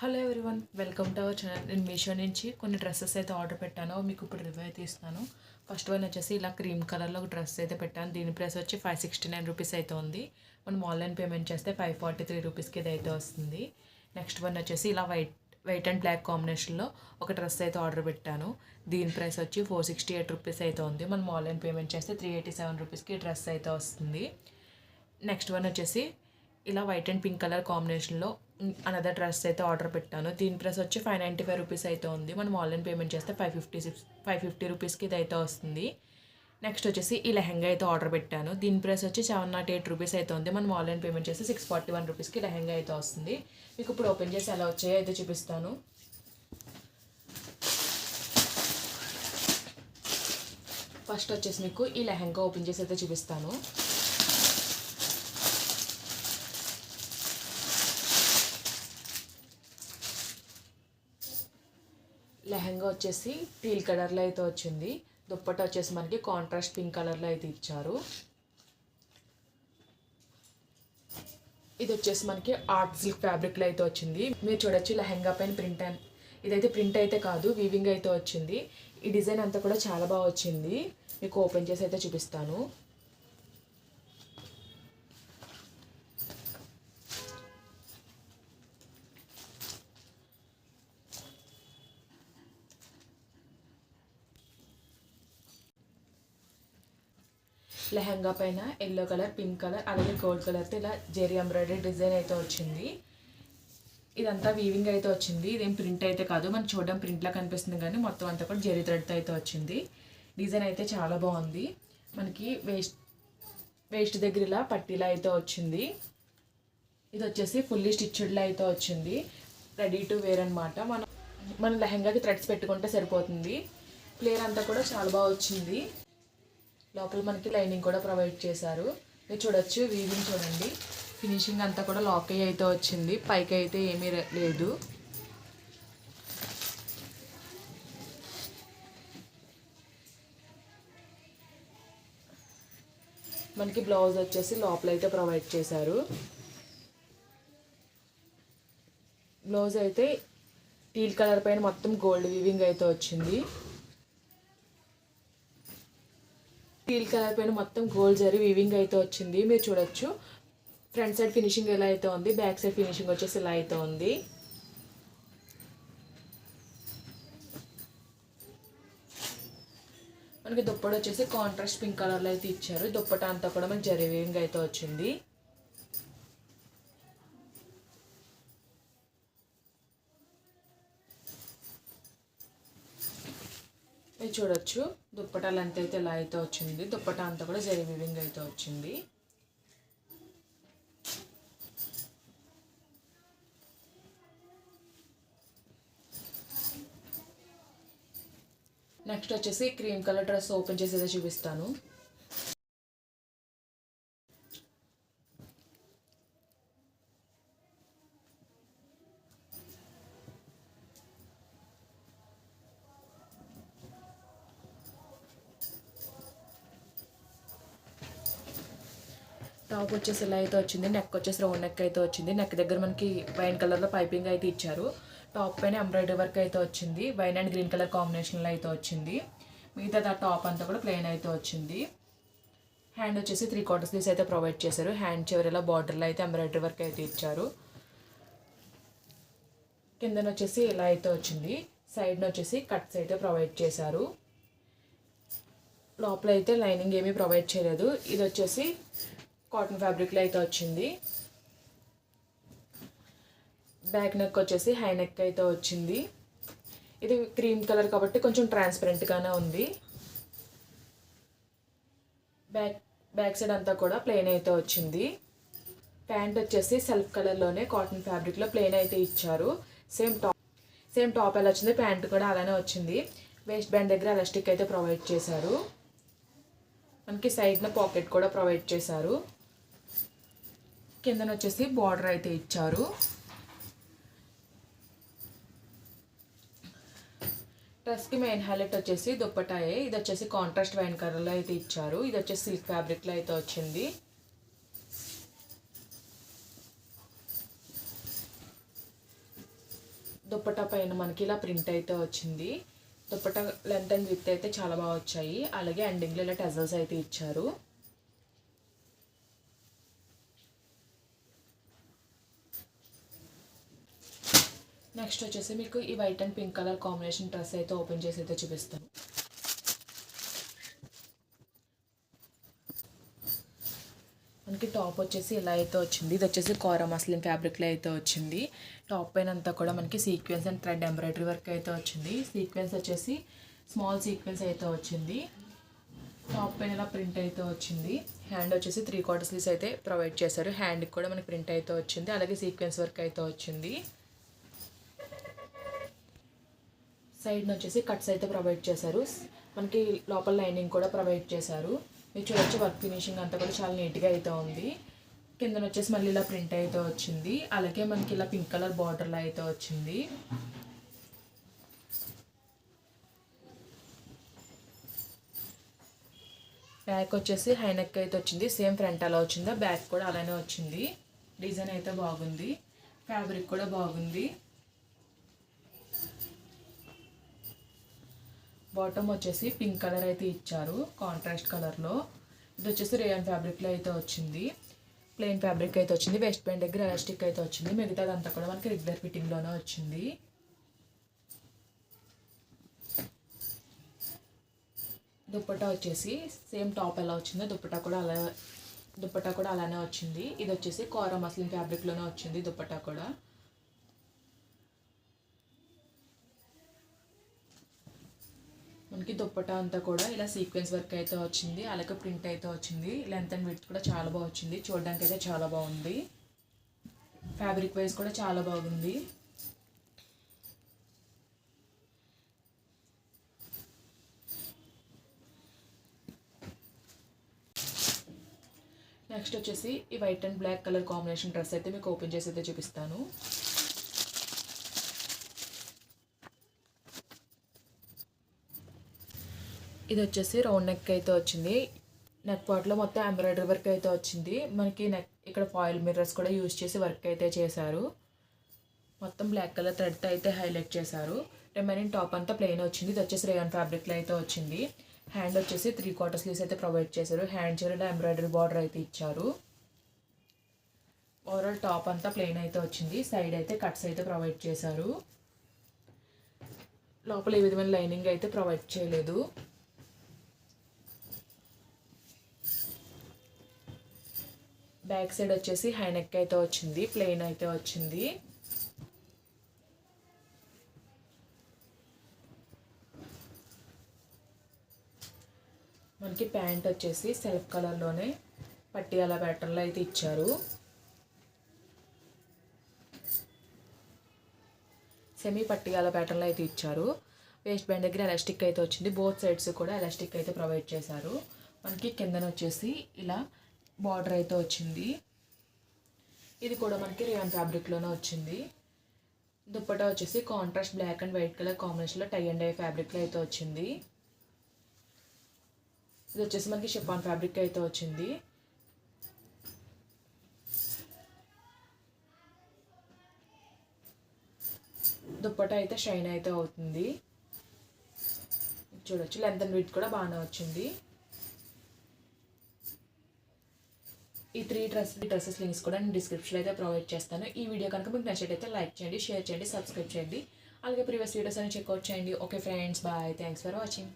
Hello everyone, welcome to our channel. నేను మీషో నుంచి కొన్ని డ్రెస్సెస్ అయితే ఆర్డర్ పెట్టాను. మీకు ఇప్పుడు రివ్యూ అయితే ఇస్తాను. ఫస్ట్ వన్ వచ్చేసి ఇలా క్రీమ్ కలర్లో ఒక డ్రెస్ అయితే పెట్టాను. దీని ప్రైస్ వచ్చి 569 రూపీస్ అయితే ఉంది. మనం ఆన్లైన్ పేమెంట్ చేస్తే 543 రూపీస్కి ఇది అయితే వస్తుంది. నెక్స్ట్ వన్ వచ్చేసి ఇలా వైట్ అండ్ బ్లాక్ కాంబినేషన్లో ఒక డ్రెస్ అయితే ఆర్డర్ పెట్టాను. దీని ప్రైస్ వచ్చి 468 రూపీస్ అయితే ఉంది. మనం ఆన్లైన్ పేమెంట్ చేస్తే 387 రూపీస్కి డ్రెస్ అయితే వస్తుంది. నెక్స్ట్ వన్ వచ్చేసి ఇలా వైట్ అండ్ పింక్ కలర్ కాంబినేషన్లో అనదర్ డ్రెస్ అయితే ఆర్డర్ పెట్టాను. దీని ప్రైస్ వచ్చి 595 రూపీస్ అయితే ఉంది. మనం ఆన్లైన్ పేమెంట్ చేస్తే 550 రూపీస్కి ఇది అయితే వస్తుంది. నెక్స్ట్ వచ్చేసి ఈ లెహంగా అయితే ఆర్డర్ పెట్టాను. దీని ప్రైస్ వచ్చి 708 రూపీస్ అయితే ఉంది. మనం ఆన్లైన్ పేమెంట్ చేస్తే 641 రూపీస్కి లెహంగా అయితే వస్తుంది. మీకు ఇప్పుడు ఓపెన్ చేసి ఎలా వచ్చాయో అయితే చూపిస్తాను. ఫస్ట్ వచ్చేసి మీకు ఈ లెహంగా ఓపెన్ చేసి అయితే చూపిస్తాను. లెహంగా వచ్చేసి టీల్ కలర్లో అయితే వచ్చింది. దుప్పట్టా వచ్చేసి మనకి కాంట్రాస్ట్ పింక్ కలర్లో అయితే ఇచ్చారు. ఇది వచ్చేసి మనకి ఆర్ట్ సిల్క్ ఫ్యాబ్రిక్లో అయితే వచ్చింది. మీరు చూడొచ్చు లెహంగా పైన ప్రింట్ ఇదైతే ప్రింట్ అయితే కాదు, వీవింగ్ అయితే వచ్చింది. ఈ డిజైన్ అంతా కూడా చాలా బాగా వచ్చింది. మీకు ఓపెన్ చేసి అయితే చూపిస్తాను. లెహంగా పైన ఎల్లో కలర్, పింక్ కలర్, అలాగే గోల్డ్ కలర్తో ఇలా జెరీ ఎంబ్రాయిడరీ డిజైన్ అయితే వచ్చింది. ఇదంతా వీవింగ్ అయితే వచ్చింది. ఇదేం ప్రింట్ అయితే కాదు, మనం చూడడం ప్రింట్లా కనిపిస్తుంది కానీ మొత్తం అంతా కూడా జెరీ థ్రెడ్తో అయితే వచ్చింది. డిజైన్ అయితే చాలా బాగుంది. మనకి వేస్ట్ దగ్గర ఇలా పట్టీలా అయితే వచ్చింది. ఇది వచ్చేసి ఫుల్లీ స్టిచ్డ్లా అయితే వచ్చింది. రెడీ టు వేర్ అనమాట. మన లెహంగాకి థ్రెడ్స్ పెట్టుకుంటే సరిపోతుంది. ప్లేయర్ అంతా కూడా చాలా బాగా వచ్చింది. లోపల మనకి లైనింగ్ కూడా ప్రొవైడ్ చేశారు. మీరు చూడొచ్చు, వీవింగ్ చూడండి. ఫినిషింగ్ అంతా కూడా లాక్ అయ్యి అయితే వచ్చింది. పైకి అయితే ఏమీ లేదు. మనకి బ్లౌజ్ వచ్చేసి లోపల అయితే ప్రొవైడ్ చేశారు. బ్లౌజ్ అయితే టీల్ కలర్ పైన మొత్తం గోల్డ్ వీవింగ్ అయితే వచ్చింది. టీల్ కలర్ పైన మొత్తం గోల్డ్ జరీ వీవింగ్ అయితే వచ్చింది. మీరు చూడొచ్చు ఫ్రంట్ సైడ్ ఫినిషింగ్ ఎలా అయితే ఉంది, బ్యాక్ సైడ్ ఫినిషింగ్ వచ్చేసి ఇలా అయితే ఉంది. మనకి దుప్పట వచ్చేసి కాంట్రాస్ట్ పింక్ కలర్లో అయితే ఇచ్చారు. దుప్పట అంతా కూడా మనకి జరీ వీవింగ్ అయితే వచ్చింది. మీరు చూడొచ్చు దుప్పటా లెంత్ అయితే ఇలా అయితే వచ్చింది. దుప్పటా అంతా కూడా జరీ వీవింగ్ అయితే వచ్చింది. నెక్స్ట్ వచ్చేసి క్రీమ్ కలర్ డ్రెస్ ఓపెన్ చేసి అయితే చూపిస్తాను. టాప్ వచ్చేసి ఇలా అయితే వచ్చింది. నెక్ వచ్చేసి రౌండ్ నెక్ అయితే వచ్చింది. నెక్ దగ్గర మనకి వైన్ కలర్లో పైపింగ్ అయితే ఇచ్చారు. టాప్ పైన ఎంబ్రాయిడరీ వర్క్ అయితే వచ్చింది. వైన్ అండ్ గ్రీన్ కలర్ కాంబినేషన్లో అయితే వచ్చింది. మిగతా టాప్ అంతా కూడా ప్లెయిన్ అయితే వచ్చింది. హ్యాండ్ వచ్చేసి 3/4 స్లీవ్స్ అయితే ప్రొవైడ్ చేశారు. హ్యాండ్ చివరిలో బార్డర్లో అయితే ఎంబ్రాయిడరీ వర్క్ అయితే ఇచ్చారు. కిందన వచ్చేసి ఇలా అయితే వచ్చింది. సైడ్న వచ్చేసి కట్స్ అయితే ప్రొవైడ్ చేశారు. లోపల అయితే లైనింగ్ ఏమీ ప్రొవైడ్ చేయలేదు. ఇది వచ్చేసి కాటన్ ఫ్యాబ్రిక్లో అయితే వచ్చింది. బ్యాక్ నెక్ వచ్చేసి హై నెక్ అయితే వచ్చింది. ఇది క్రీమ్ కలర్ కాబట్టి కొంచెం ట్రాన్స్పరెంట్గానే ఉంది. బ్యాక్ సైడ్ అంతా కూడా ప్లెయిన్ అయితే వచ్చింది. ప్యాంట్ వచ్చేసి సెల్ఫ్ కలర్లోనే కాటన్ ఫ్యాబ్రిక్లో ప్లెయిన్ అయితే ఇచ్చారు. సేమ్ టాప్ ఎలా వచ్చింది, ప్యాంట్ కూడా అలానే వచ్చింది. వేస్ట్ బ్యాండ్ దగ్గర ఎలాస్టిక్ అయితే ప్రొవైడ్ చేశారు. మనకి సైడ్న పాకెట్ కూడా ప్రొవైడ్ చేశారు. కిందన వచ్చేసి బార్డర్ అయితే ఇచ్చారు. డ్రెస్కి మెయిన్ హైలైట్ వచ్చేసి దుప్పటాయే. ఇది వచ్చేసి కాంట్రాస్ట్ వైన్ కలర్లో అయితే ఇచ్చారు. ఇది వచ్చేసి సిల్క్ ఫ్యాబ్రిక్లో అయితే వచ్చింది. దుప్పటా పైన మనకి ఇలా ప్రింట్ అయితే వచ్చింది. దుప్పటా లెంత్ అండ్ విడ్త్ అయితే చాలా బాగా వచ్చాయి. అలాగే ఎండింగ్లో ఇలా టజల్స్ అయితే ఇచ్చారు. నెక్స్ట్ వచ్చేసి మీకు ఈ white and pink colour combination dress అయితే ఓపెన్ చేసి అయితే చూపిస్తాను. మనకి టాప్ వచ్చేసి ఇలా అయితే వచ్చింది. ఇది వచ్చేసి కోరా మస్లిన్ ఫ్యాబ్రిక్లో అయితే వచ్చింది. టాప్ పైన అంతా కూడా మనకి sequence and thread embroidery work అయితే వచ్చింది. సీక్వెన్స్ వచ్చేసి స్మాల్ సీక్వెన్స్ అయితే వచ్చింది. టాప్ పైన ఇలా ప్రింట్ అయితే వచ్చింది. హ్యాండ్ వచ్చేసి 3/4 స్లీవ్స్ అయితే ప్రొవైడ్ చేశారు. హ్యాండ్కి కూడా మనకి ప్రింట్ అయితే వచ్చింది. అలాగే సీక్వెన్స్ వర్క్ అయితే వచ్చింది. సైడ్ని వచ్చేసి కట్స్ అయితే ప్రొవైడ్ చేశారు. మనకి లోపల లైనింగ్ కూడా ప్రొవైడ్ చేశారు. మీరు చూడొచ్చు వర్క్ ఫినిషింగ్ అంతా కూడా చాలా నీట్గా అయితే ఉంది. కింద వచ్చేసి మళ్ళీ ఇలా ప్రింట్ అయితే వచ్చింది. అలాగే మనకి ఇలా పింక్ కలర్ బార్డర్లో అయితే వచ్చింది. బ్యాక్ వచ్చేసి హై నెక్ అయితే వచ్చింది. సేమ్ ఫ్రంట్ అలా వచ్చిందో బ్యాక్ కూడా అలానే వచ్చింది. డిజైన్ అయితే బాగుంది. ఫ్యాబ్రిక్ కూడా బాగుంది. బాటమ్ వచ్చేసి పింక్ కలర్ అయితే ఇచ్చారు కాంట్రాస్ట్ కలర్లో. ఇది వచ్చేసి రేయన్ ఫ్యాబ్రిక్లో అయితే వచ్చింది. ప్లెయిన్ ఫ్యాబ్రిక్ అయితే వచ్చింది. వెస్ట్ బ్యాండ్ దగ్గర ఎలాస్టిక్ అయితే వచ్చింది. మిగతాదంతా కూడా మనకి రెగ్యులర్ ఫిట్టింగ్లోనే వచ్చింది. దుప్పటా వచ్చేసి సేమ్ టాప్ ఎలా వచ్చిందో దుప్పటా కూడా అలానే వచ్చింది. ఇది వచ్చేసి కోరా మస్లిన్ ఫ్యాబ్రిక్లోనే వచ్చింది దుప్పటా కూడా. మనకి దుప్పటా అంతా కూడా ఇలా సీక్వెన్స్ వర్క్ అయితే వచ్చింది. అలాగే ప్రింట్ అయితే వచ్చింది. లెంత్ అండ్ విడ్త్ కూడా చాలా బాగా వచ్చింది. చూడడానికి అయితే చాలా బాగుంది. ఫ్యాబ్రిక్ వైజ్ కూడా చాలా బాగుంది. నెక్స్ట్ వచ్చేసి ఈ white and black colour combination dress అయితే మీకు ఓపెన్ చేసి అయితే చూపిస్తాను. ఇది వచ్చేసి రౌండ్ నెక్ అయితే వచ్చింది. నెక్ పార్ట్లో మొత్తం ఎంబ్రాయిడరీ వర్క్ అయితే వచ్చింది. మనకి ఇక్కడ ఫాయిల్ మిర్రర్స్ కూడా యూజ్ చేసి వర్క్ అయితే చేశారు. మొత్తం బ్లాక్ కలర్ థ్రెడ్తో అయితే హైలైట్ చేశారు. రిమైనింగ్ టాప్ అంతా ప్లెయిన్ వచ్చింది. ఇది వచ్చేసి రేయన్ ఫ్యాబ్రిక్లో అయితే వచ్చింది. హ్యాండ్ వచ్చేసి 3/4 స్లీవ్స్ అయితే ప్రొవైడ్ చేశారు. హ్యాండ్ చివరిలో ఎంబ్రాయిడరీ బార్డర్ అయితే ఇచ్చారు. ఓవరాల్ టాప్ అంతా ప్లెయిన్ అయితే వచ్చింది. సైడ్ అయితే కట్స్ అయితే ప్రొవైడ్ చేశారు. లోపల ఏ విధమైన లైనింగ్ అయితే ప్రొవైడ్ చేయలేదు. బ్యాక్ సైడ్ వచ్చేసి హై నెక్ అయితే వచ్చింది. ప్లెయిన్ అయితే వచ్చింది. మనకి ప్యాంట్ వచ్చేసి సెల్ఫ్ కలర్లోనే పట్టియాలా ప్యాటర్న్లో అయితే ఇచ్చారు. సెమీ పట్టియాల ప్యాటర్న్లో అయితే ఇచ్చారు. వేస్ట్ బ్యాండ్ దగ్గర ఎలాస్టిక్ అయితే వచ్చింది. బోత్ సైడ్స్ కూడా ఎలాస్టిక్ అయితే ప్రొవైడ్ చేశారు. మనకి కిందన వచ్చేసి ఇలా బార్డర్ అయితే వచ్చింది. ఇది కూడా మనకి రేయన్ ఫ్యాబ్రిక్లోనే వచ్చింది. దుప్పటా వచ్చేసి contrast black and white colour కాంబినేషన్లో టై అండ్ డై ఫ్యాబ్రిక్లో అయితే వచ్చింది. ఇది వచ్చేసి మనకి షిఫాన్ ఫ్యాబ్రిక్ అయితే వచ్చింది. దుప్పటా అయితే షైన్ అయితే అవుతుంది. చూడొచ్చు లెంత్ అండ్ విడ్త్ కూడా బాగానే వచ్చింది. ఈ డ్రెస్సెస్ లింక్స్ కూడా నేను డిస్క్రిప్షన్లో అయితే ప్రొవైడ్ చేస్తాను. ఈ వీడియో కనుక మీకు నచ్చినట్టయితే లైక్ చేయండి, షేర్ చేయండి, సబ్స్క్రైబ్ చేయండి. అలాగే ప్రీవియస్ వీడియోస్ అని చెక్అవుట్ చేయండి. Okay friends, bye. Thanks for watching.